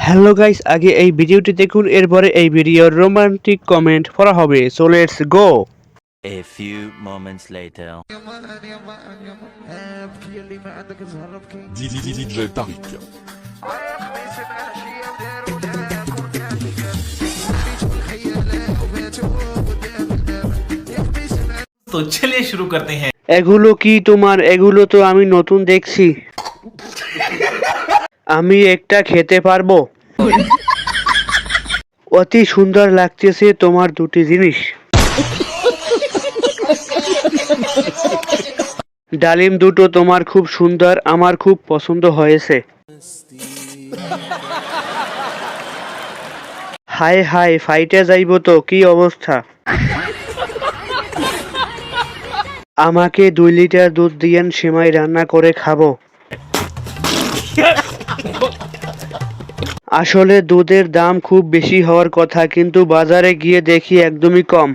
Hello guys, আগে এই ভিডিওটি দেখুন, এরপরে এই ভিডিওর রোমান্টিক কমেন্ট পড়া হবে। So let's go. A few moments later. DJ Tariq. तो चलिए शुरू करते हैं। এগুলো কি তোমার? এগুলো তো আমি নতুন দেখছি। আমি একটা খেতে পারবো? অতি সুন্দর লাগতেছে তোমার দুটি জিনিস। ডালিম দুটো তোমার খুব সুন্দর, আমার খুব পছন্দ হয়েছে। হায় হায়, ফাইটে যাইব তো, কি অবস্থা। আমাকে 2 লিটার দুধ দিয়েন, সেমাই রান্না করে খাবো। আসলে দুধের দাম খুব বেশি হওয়ার কথা, কিন্তু বাজারে গিয়ে দেখি একদমই কম।